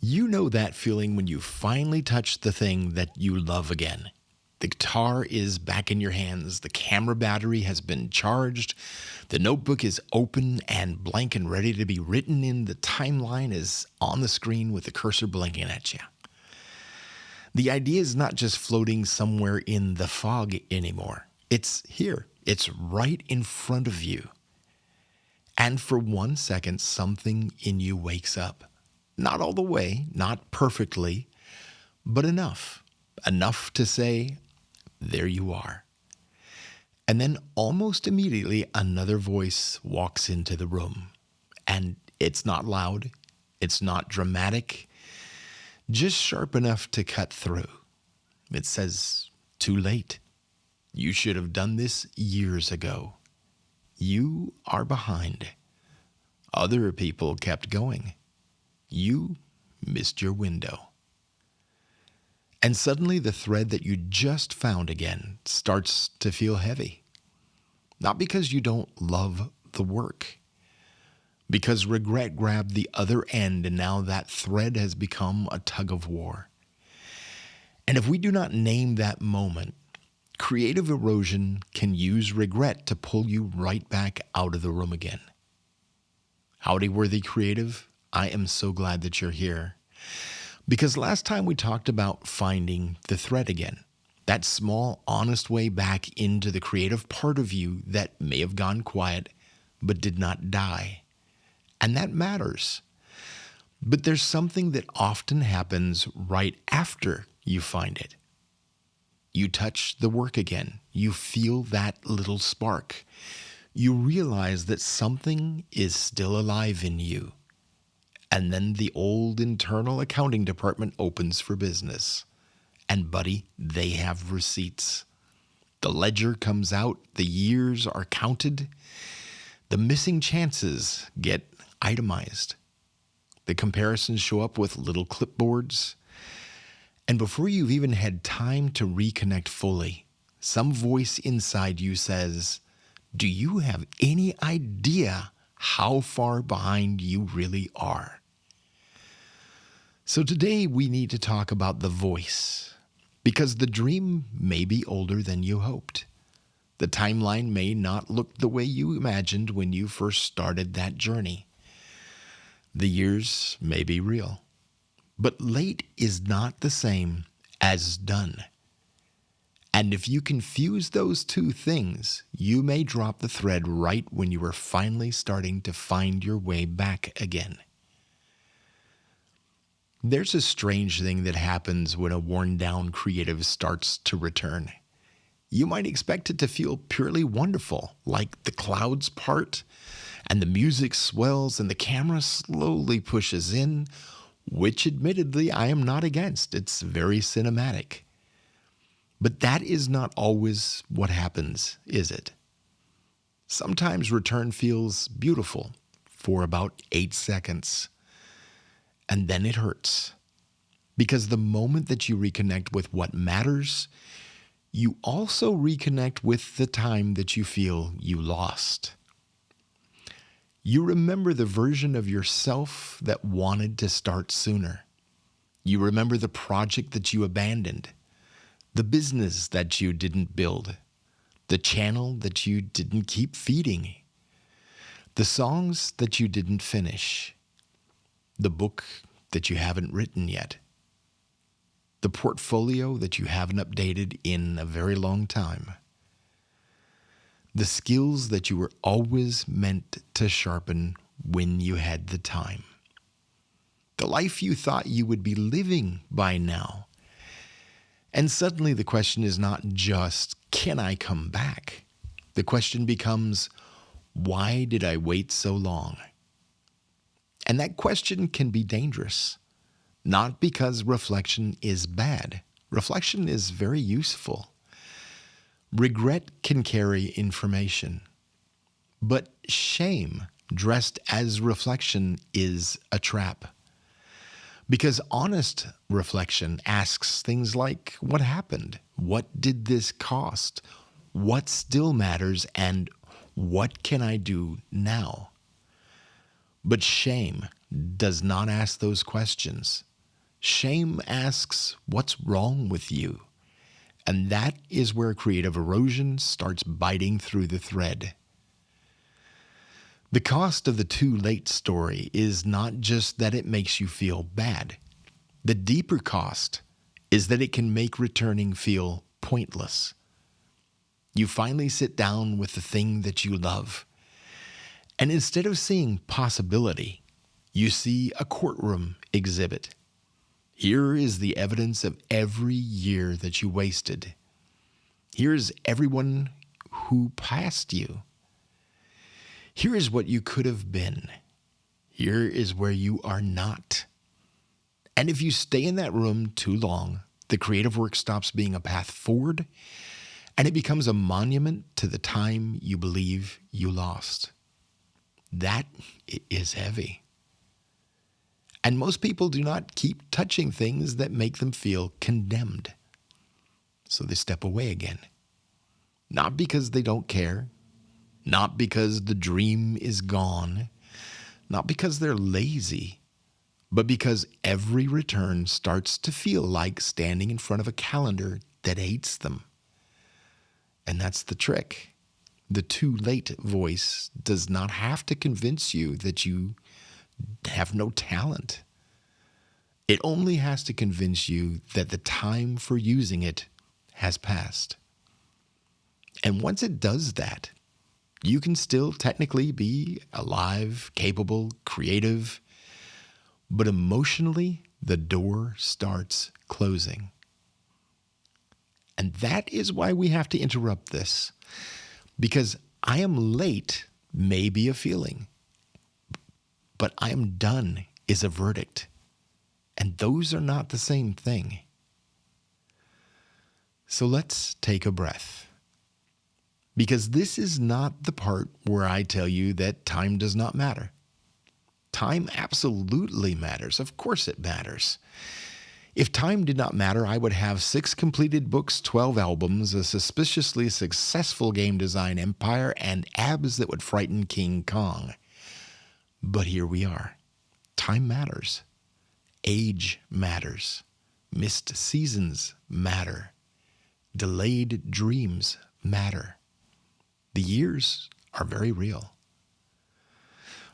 You know that feeling when you finally touch the thing that you love again. The guitar is back in your hands, the camera battery has been charged, the notebook is open and blank and ready to be written in, the timeline is on the screen with the cursor blinking at you. The idea is not just floating somewhere in the fog anymore. It's here. It's right in front of you. And for 1 second, something in you wakes up. Not all the way, not perfectly, but enough. Enough to say, there you are. And then almost immediately, another voice walks into the room. And it's not loud. It's not dramatic. Just sharp enough to cut through. It says, too late. You should have done this years ago. You are behind. Other people kept going. You missed your window. And suddenly the thread that you just found again starts to feel heavy. Not because you don't love the work. Because regret grabbed the other end and now that thread has become a tug of war. And if we do not name that moment, creative erosion can use regret to pull you right back out of the room again. Howdy, worthy creative. I am so glad that you're here. Because last time we talked about finding the thread again. That small, honest way back into the creative part of you that may have gone quiet, but did not die. And that matters. But there's something that often happens right after you find it. You touch the work again. You feel that little spark. You realize that something is still alive in you. And then the old internal accounting department opens for business. And buddy, they have receipts. The ledger comes out, the years are counted, the missing chances get itemized. The comparisons show up with little clipboards. And before you've even had time to reconnect fully, some voice inside you says, do you have any idea how far behind you really are? So today we need to talk about the voice, because the dream may be older than you hoped. The timeline may not look the way you imagined when you first started that journey. The years may be real, but late is not the same as done. And if you confuse those two things, you may drop the thread right when you are finally starting to find your way back again. There's a strange thing that happens when a worn-down creative starts to return. You might expect it to feel purely wonderful, like the clouds part, and the music swells, and the camera slowly pushes in, which admittedly I am not against. It's very cinematic. But that is not always what happens, is it? Sometimes return feels beautiful for about 8 seconds. And then it hurts. Because the moment that you reconnect with what matters, you also reconnect with the time that you feel you lost. You remember the version of yourself that wanted to start sooner. You remember the project that you abandoned, the business that you didn't build, the channel that you didn't keep feeding, the songs that you didn't finish, the book that you haven't written yet, the portfolio that you haven't updated in a very long time, the skills that you were always meant to sharpen when you had the time, the life you thought you would be living by now. And suddenly the question is not just, can I come back? The question becomes, why did I wait so long? And that question can be dangerous, not because reflection is bad. Reflection is very useful. Regret can carry information, but shame dressed as reflection is a trap. Because honest reflection asks things like, what happened? What did this cost? What still matters? And what can I do now? But shame does not ask those questions. Shame asks, what's wrong with you? And that is where creative erosion starts biting through the thread. The cost of the too late story is not just that it makes you feel bad. The deeper cost is that it can make returning feel pointless. You finally sit down with the thing that you love, and instead of seeing possibility, you see a courtroom exhibit. Here is the evidence of every year that you wasted. Here's everyone who passed you. Here is what you could have been. Here is where you are not. And if you stay in that room too long, the creative work stops being a path forward, and it becomes a monument to the time you believe you lost. That is heavy. And most people do not keep touching things that make them feel condemned. So they step away again. Not because they don't care, not because the dream is gone, not because they're lazy, but because every return starts to feel like standing in front of a calendar that hates them. And that's the trick. The too late voice does not have to convince you that you have no talent. It only has to convince you that the time for using it has passed. And once it does that, you can still technically be alive, capable, creative, but emotionally, the door starts closing. And that is why we have to interrupt this. Because I am late may be a feeling, but I am done is a verdict. And those are not the same thing. So let's take a breath. Because this is not the part where I tell you that time does not matter. Time absolutely matters. Of course it matters. If time did not matter, I would have 6 completed books, 12 albums, a suspiciously successful game design empire, and abs that would frighten King Kong. But here we are. Time matters. Age matters. Missed seasons matter. Delayed dreams matter. The years are very real.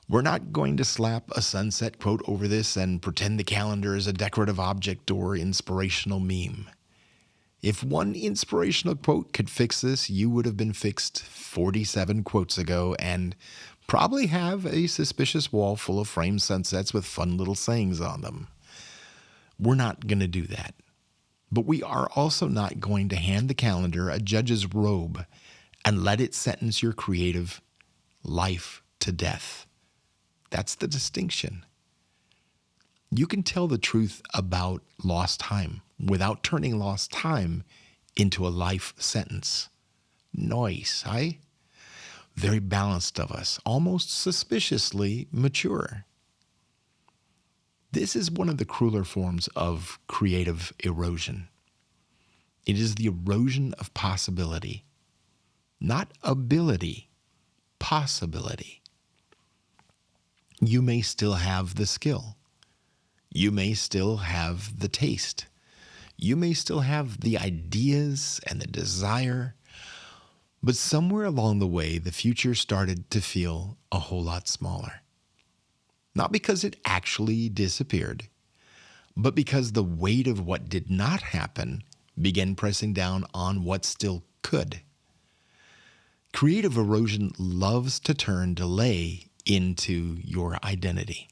We're not going to slap a sunset quote over this and pretend the calendar is a decorative object or inspirational meme. If one inspirational quote could fix this, you would have been fixed 47 quotes ago and probably have a suspicious wall full of framed sunsets with fun little sayings on them. We're not going to do that. But we are also not going to hand the calendar a judge's robe and let it sentence your creative life to death. That's the distinction. You can tell the truth about lost time without turning lost time into a life sentence. Nice, eh? Very balanced of us, almost suspiciously mature. This is one of the crueler forms of creative erosion. It is the erosion of possibility. Not ability, possibility. You may still have the skill. You may still have the taste. You may still have the ideas and the desire. But somewhere along the way, the future started to feel a whole lot smaller. Not because it actually disappeared, but because the weight of what did not happen began pressing down on what still could. Creative erosion loves to turn delay into your identity.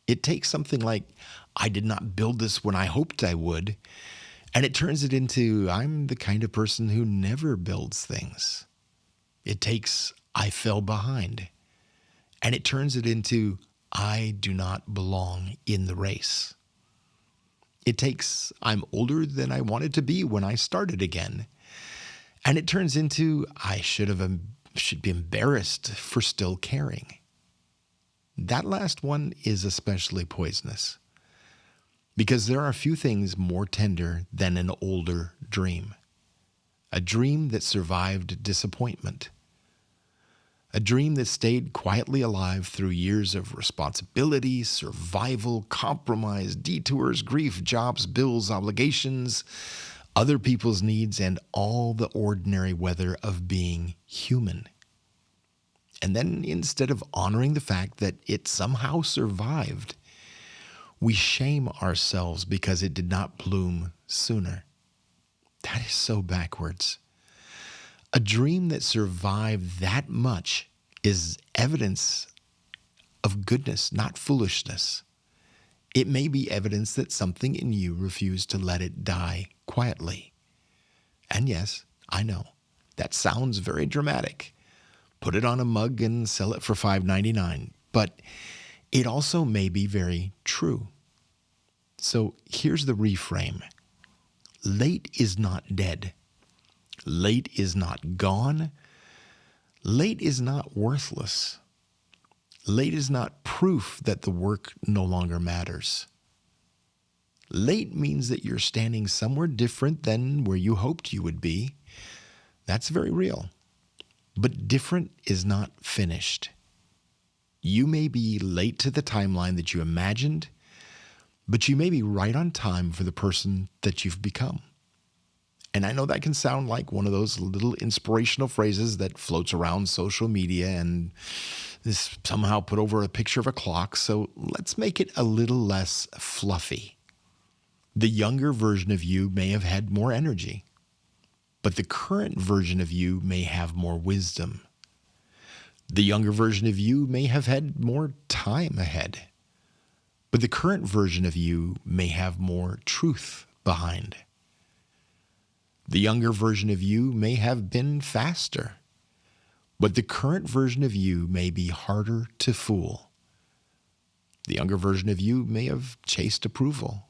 It takes something like, I did not build this when I hoped I would, and it turns it into, I'm the kind of person who never builds things. It takes, I fell behind, and it turns it into, I do not belong in the race. It takes, I'm older than I wanted to be when I started again, and it turns into, I should be embarrassed for still caring. That last one is especially poisonous because there are few things more tender than an older dream. A dream that survived disappointment. A dream that stayed quietly alive through years of responsibility, survival, compromise, detours, grief, jobs, bills, obligations, other people's needs, and all the ordinary weather of being human. And then instead of honoring the fact that it somehow survived, we shame ourselves because it did not bloom sooner. That is so backwards. A dream that survived that much is evidence of goodness, not foolishness. It may be evidence that something in you refused to let it die quietly. And yes, I know, that sounds very dramatic. Put it on a mug and sell it for $5.99. But it also may be very true. So here's the reframe. Late is not dead. Late is not gone. Late is not worthless. Late is not proof that the work no longer matters. Late means that you're standing somewhere different than where you hoped you would be. That's very real. But different is not finished. You may be late to the timeline that you imagined, but you may be right on time for the person that you've become. And I know that can sound like one of those little inspirational phrases that floats around social media and is somehow put over a picture of a clock, so let's make it a little less fluffy. The younger version of you may have had more energy, but the current version of you may have more wisdom. The younger version of you may have had more time ahead, but the current version of you may have more truth behind. The younger version of you may have been faster, but the current version of you may be harder to fool. The younger version of you may have chased approval,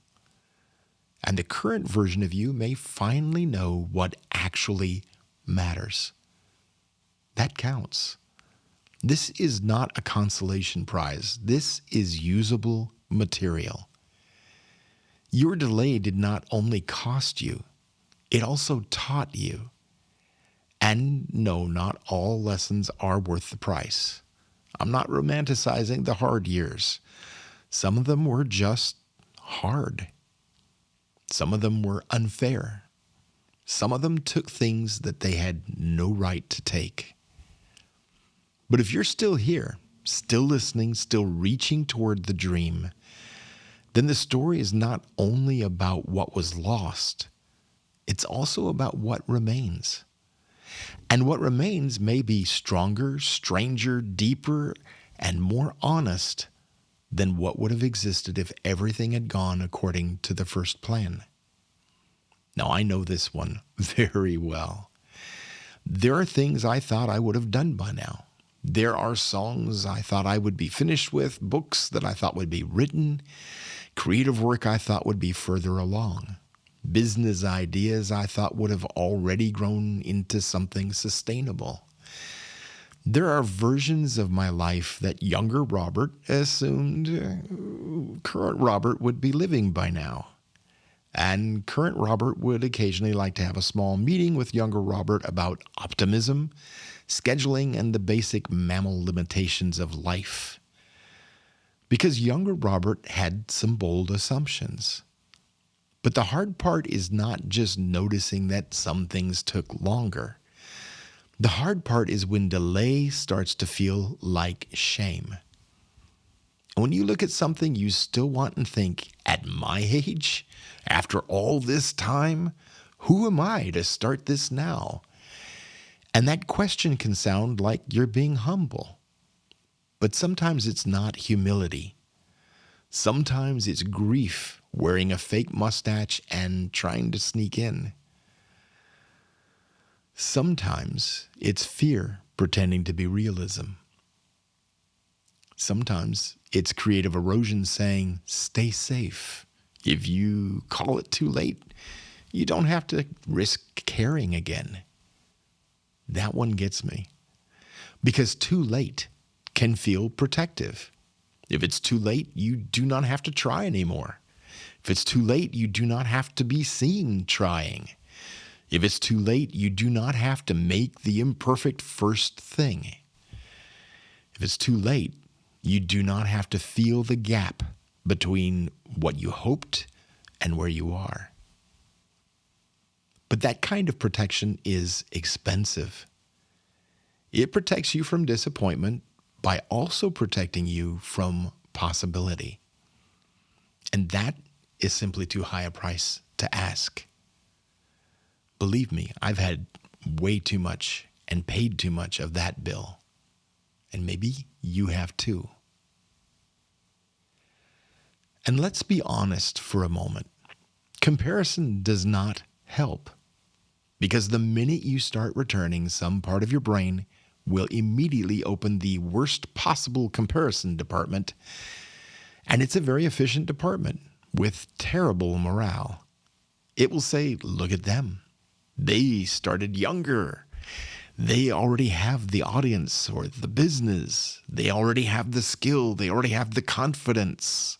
and the current version of you may finally know what actually matters. That counts. This is not a consolation prize. This is usable material. Your delay did not only cost you, it also taught you. And no, not all lessons are worth the price. I'm not romanticizing the hard years. Some of them were just hard. Some of them were unfair. Some of them took things that they had no right to take. But if you're still here, still listening, still reaching toward the dream, then the story is not only about what was lost, it's also about what remains. And what remains may be stronger, stranger, deeper, and more honest than what would have existed if everything had gone according to the first plan. Now, I know this one very well. There are things I thought I would have done by now. There are songs I thought I would be finished with, books that I thought would be written, creative work I thought would be further along, business ideas I thought would have already grown into something sustainable. There are versions of my life that younger Robert assumed current Robert would be living by now. And current Robert would occasionally like to have a small meeting with younger Robert about optimism, scheduling, and the basic mammal limitations of life. Because younger Robert had some bold assumptions. But the hard part is not just noticing that some things took longer. The hard part is when delay starts to feel like shame. And when you look at something you still want and think, at my age, after all this time, who am I to start this now? And that question can sound like you're being humble. But sometimes it's not humility. Sometimes it's grief wearing a fake mustache and trying to sneak in. Sometimes it's fear pretending to be realism. Sometimes it's creative erosion saying, stay safe. If you call it too late, you don't have to risk caring again. That one gets me. Because too late can feel protective. If it's too late, you do not have to try anymore. If it's too late, you do not have to be seen trying. If it's too late, you do not have to make the imperfect first thing. If it's too late, you do not have to feel the gap between what you hoped and where you are. But that kind of protection is expensive. It protects you from disappointment by also protecting you from possibility. And that is simply too high a price to ask. Believe me, I've had way too much and paid too much of that bill. And maybe you have too. And let's be honest for a moment. Comparison does not help, because the minute you start returning, some part of your brain will immediately open the worst possible comparison department. And it's a very efficient department with terrible morale. It will say, look at them. They started younger. They already have the audience or the business. They already have the skill. They already have the confidence.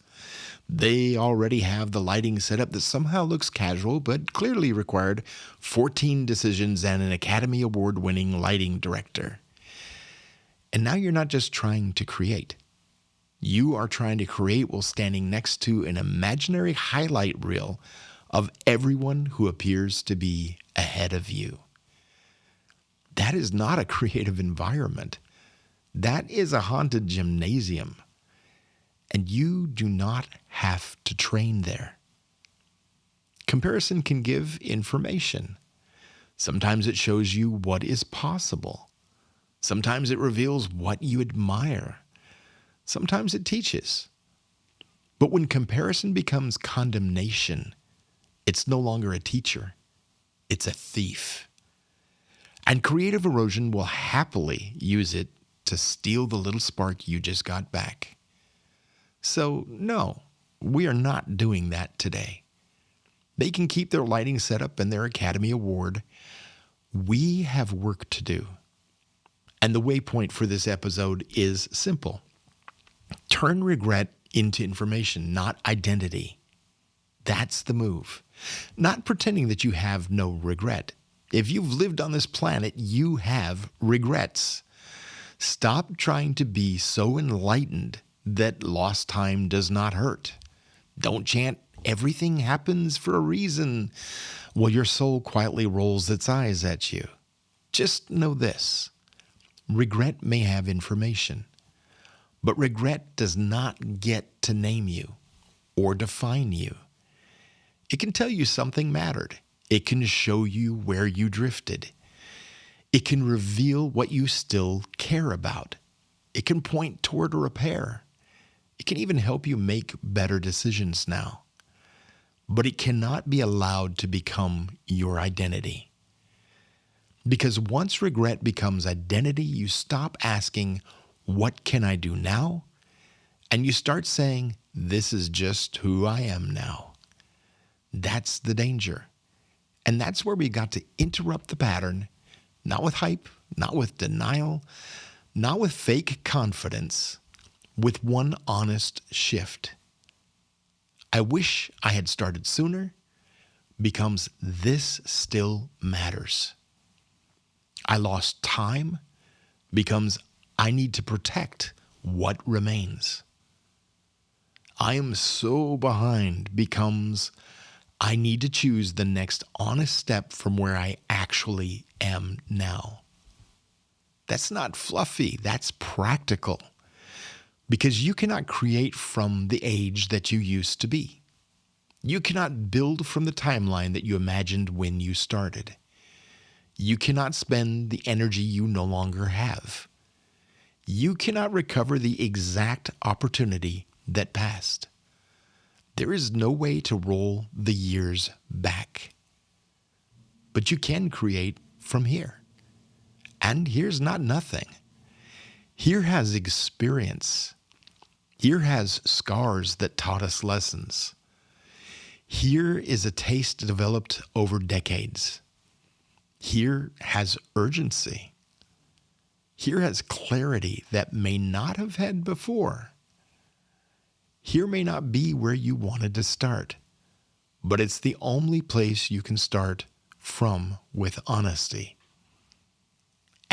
They already have the lighting setup that somehow looks casual but clearly required 14 decisions and an Academy Award-winning lighting director. And now you're not just trying to create. You are trying to create while standing next to an imaginary highlight reel of everyone who appears to be ahead of you. That is not a creative environment. That is a haunted gymnasium. And you do not have to train there. Comparison can give information. Sometimes it shows you what is possible. Sometimes it reveals what you admire. Sometimes it teaches. But when comparison becomes condemnation, it's no longer a teacher. It's a thief. And creative erosion will happily use it to steal the little spark you just got back. So, no, we are not doing that today. They can keep their lighting setup and their Academy Award. We have work to do. And the waypoint for this episode is simple. Turn regret into information, not identity. That's the move. Not pretending that you have no regret. If you've lived on this planet, you have regrets. Stop trying to be so enlightened that lost time does not hurt. Don't chant, everything happens for a reason, while your soul quietly rolls its eyes at you. Just know this. Regret may have information, but regret does not get to name you or define you. It can tell you something mattered. It can show you where you drifted. It can reveal what you still care about. It can point toward a repair. It can even help you make better decisions now. But it cannot be allowed to become your identity. Because once regret becomes identity, you stop asking, what can I do now? And you start saying, this is just who I am now. That's the danger. And that's where we got to interrupt the pattern, not with hype, not with denial, not with fake confidence, with one honest shift. I wish I had started sooner becomes this still matters. I lost time becomes I need to protect what remains. I am so behind becomes I need to choose the next honest step from where I actually am now. That's not fluffy, that's practical. Because you cannot create from the age that you used to be. You cannot build from the timeline that you imagined when you started. You cannot spend the energy you no longer have. You cannot recover the exact opportunity that passed. There is no way to roll the years back. But you can create from here. And here's not nothing. Here has experience. Here has scars that taught us lessons. Here is a taste developed over decades. Here has urgency. Here has clarity that may not have had before. Here may not be where you wanted to start, but it's the only place you can start from with honesty.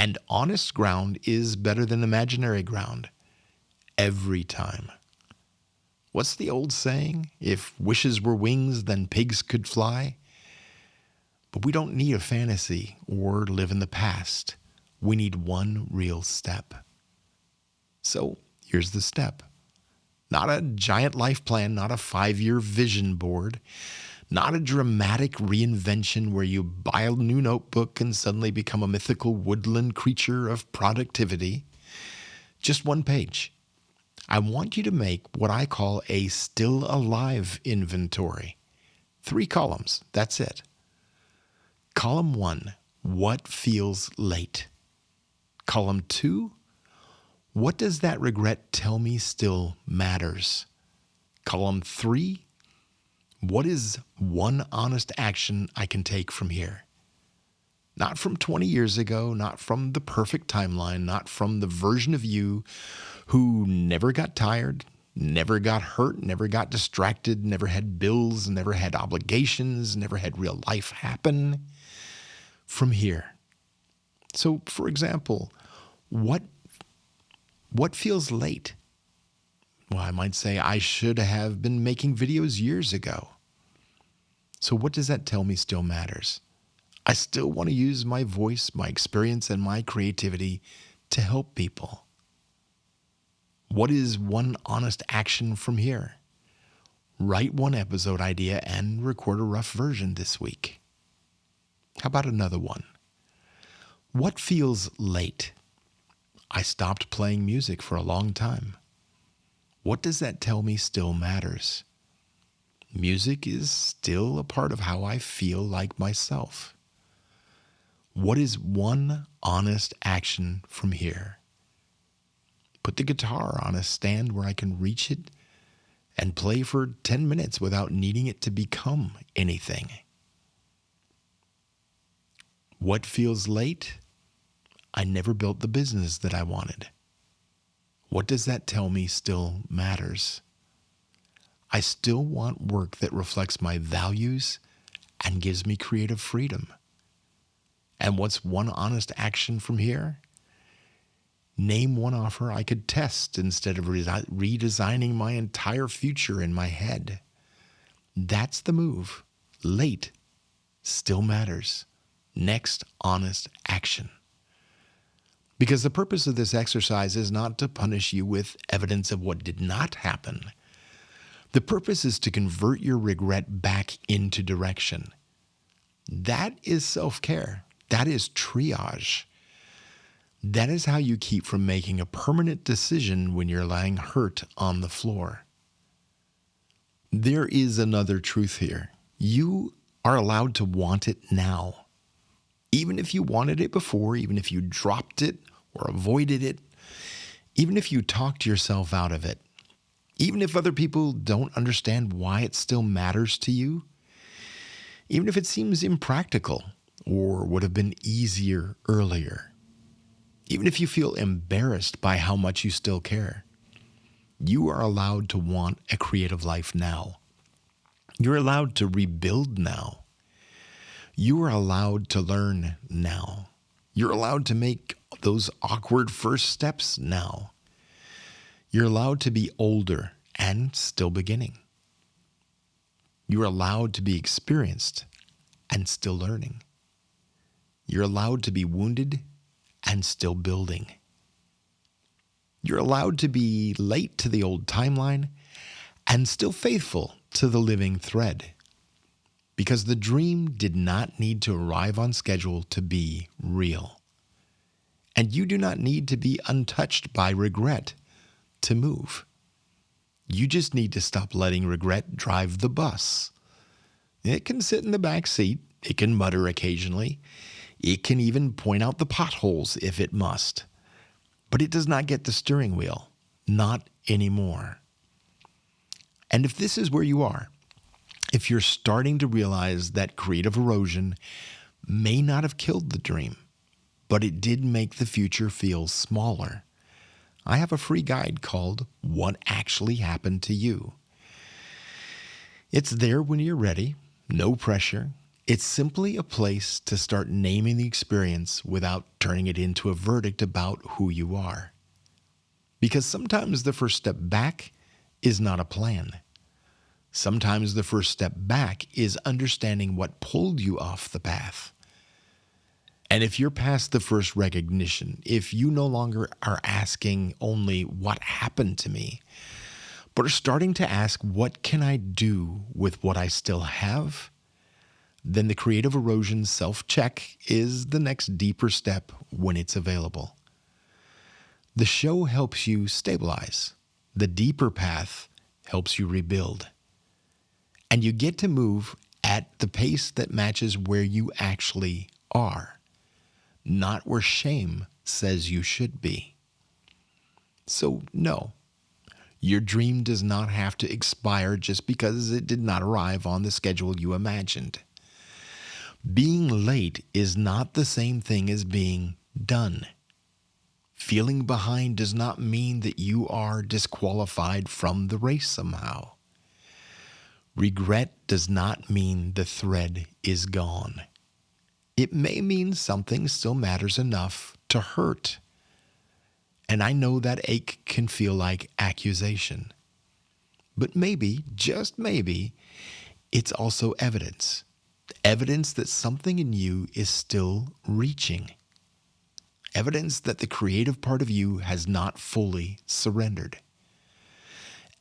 And honest ground is better than imaginary ground. Every time. What's the old saying? If wishes were wings, then pigs could fly. But we don't need a fantasy or live in the past. We need one real step. So here's the step. Not a giant life plan, not a 5-year vision board, not a dramatic reinvention where you buy a new notebook and suddenly become a mythical woodland creature of productivity. Just one page. I want you to make what I call a still alive inventory. 3 columns, that's it. Column 1, what feels late? Column 2, what does that regret tell me still matters? Column 3, what is one honest action I can take from here? Not from 20 years ago, not from the perfect timeline, not from the version of you who never got tired, never got hurt, never got distracted, never had bills, never had obligations, never had real life happen. From here. So, for example, what feels late? Well, I might say I should have been making videos years ago. So what does that tell me still matters? I still want to use my voice, my experience, and my creativity to help people. What is one honest action from here? Write one episode idea and record a rough version this week. How about another one? What feels late? I stopped playing music for a long time. What does that tell me still matters? Music is still a part of how I feel like myself. What is one honest action from here? Put the guitar on a stand where I can reach it and play for 10 minutes without needing it to become anything. What feels late? I never built the business that I wanted. What does that tell me still matters? I still want work that reflects my values and gives me creative freedom. And what's one honest action from here? Name one offer I could test instead of redesigning my entire future in my head. That's the move. Late still matters. Next honest action. Because the purpose of this exercise is not to punish you with evidence of what did not happen. The purpose is to convert your regret back into direction. That is self-care. That is triage. That is how you keep from making a permanent decision when you're lying hurt on the floor. There is another truth here. You are allowed to want it now. Even if you wanted it before, even if you dropped it or avoided it, even if you talked yourself out of it, even if other people don't understand why it still matters to you, even if it seems impractical or would have been easier earlier, even if you feel embarrassed by how much you still care, you are allowed to want a creative life now. You're allowed to rebuild now. You are allowed to learn now. You're allowed to make those awkward first steps now. You're allowed to be older and still beginning. You're allowed to be experienced and still learning. You're allowed to be wounded and still building. You're allowed to be late to the old timeline and still faithful to the living thread. Because the dream did not need to arrive on schedule to be real. And you do not need to be untouched by regret to move. You just need to stop letting regret drive the bus. It can sit in the back seat. It can mutter occasionally. It can even point out the potholes if it must. But it does not get the steering wheel. Not anymore. And if this is where you are, if you're starting to realize that creative erosion may not have killed the dream, but it did make the future feel smaller, I have a free guide called What Actually Happened to You. It's there when you're ready, no pressure. It's simply a place to start naming the experience without turning it into a verdict about who you are. Because sometimes the first step back is not a plan. Sometimes the first step back is understanding what pulled you off the path. And if you're past the first recognition, if you no longer are asking only what happened to me, but are starting to ask what can I do with what I still have, then the Creative Erosion self-check is the next deeper step when it's available. The show helps you stabilize. The deeper path helps you rebuild. And you get to move at the pace that matches where you actually are, not where shame says you should be. So no, your dream does not have to expire just because it did not arrive on the schedule you imagined. Being late is not the same thing as being done. Feeling behind does not mean that you are disqualified from the race somehow. Regret does not mean the thread is gone. It may mean something still matters enough to hurt. And I know that ache can feel like accusation. But maybe, just maybe, it's also evidence. Evidence that something in you is still reaching. Evidence that the creative part of you has not fully surrendered.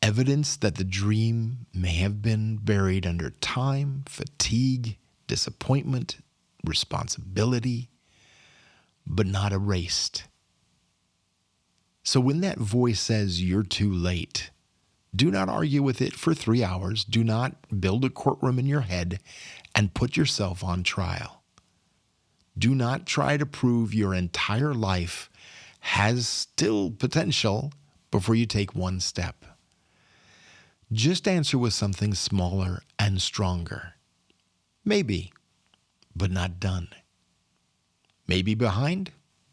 Evidence that the dream may have been buried under time, fatigue, disappointment, responsibility, but not erased. So when that voice says you're too late, do not argue with it for 3 hours. Do not build a courtroom in your head and put yourself on trial. Do not try to prove your entire life has still potential before you take one step. Just answer with something smaller and stronger. Maybe, but not done. Maybe behind,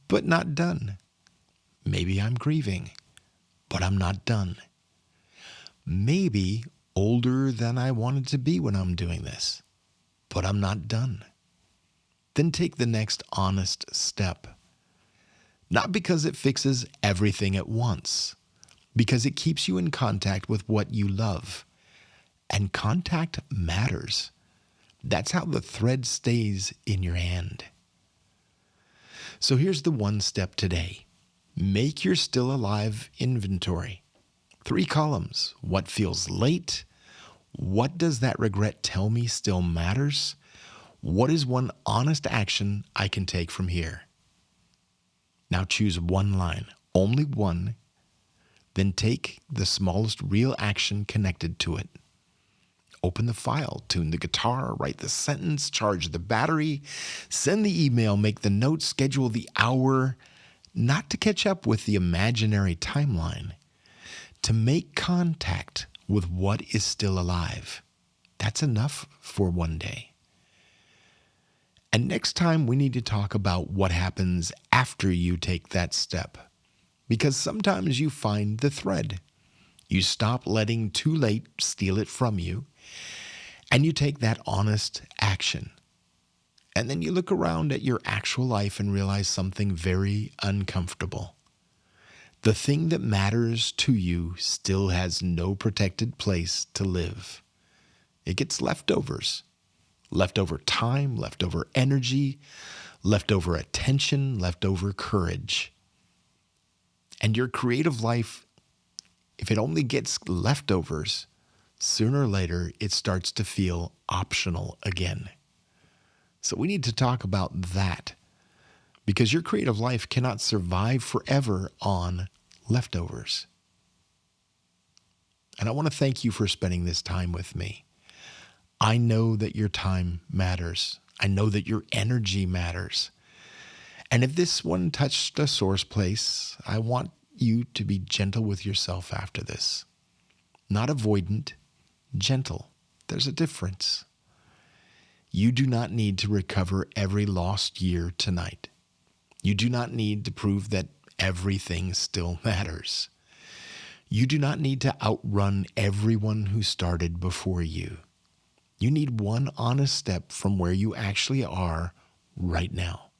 but not done. Maybe I'm grieving, but I'm not done. Maybe older than I wanted to be when I'm doing this, but I'm not done. Then take the next honest step. Not because it fixes everything at once, because it keeps you in contact with what you love. And contact matters. That's how the thread stays in your hand. So here's the one step today. Make your still alive inventory. 3 columns. What feels late? What does that regret tell me still matters? What is one honest action I can take from here? Now choose one line, only one. Then take the smallest real action connected to it. Open the file, tune the guitar, write the sentence, charge the battery, send the email, make the note, schedule the hour, not to catch up with the imaginary timeline, to make contact with what is still alive. That's enough for one day. And next time we need to talk about what happens after you take that step. Because sometimes you find the thread. You stop letting too late steal it from you, and you take that honest action. And then you look around at your actual life and realize something very uncomfortable. The thing that matters to you still has no protected place to live. It gets leftovers. Leftover time, leftover energy, leftover attention, leftover courage. And your creative life, if it only gets leftovers, sooner or later it starts to feel optional again. So we need to talk about that, because your creative life cannot survive forever on leftovers. And I want to thank you for spending this time with me. I know that your time matters. I know that your energy matters. And if this one touched a sore place, I want you to be gentle with yourself after this. Not avoidant, gentle. There's a difference. You do not need to recover every lost year tonight. You do not need to prove that everything still matters. You do not need to outrun everyone who started before you. You need one honest step from where you actually are right now.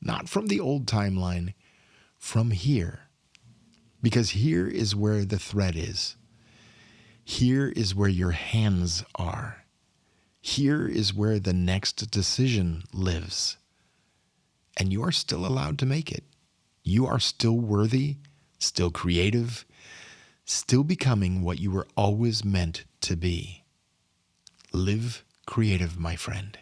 Not from the old timeline, from here. Because here is where the thread is. Here is where your hands are. Here is where the next decision lives. And you are still allowed to make it. You are still worthy, still creative, still becoming what you were always meant to be. Live creative, my friend.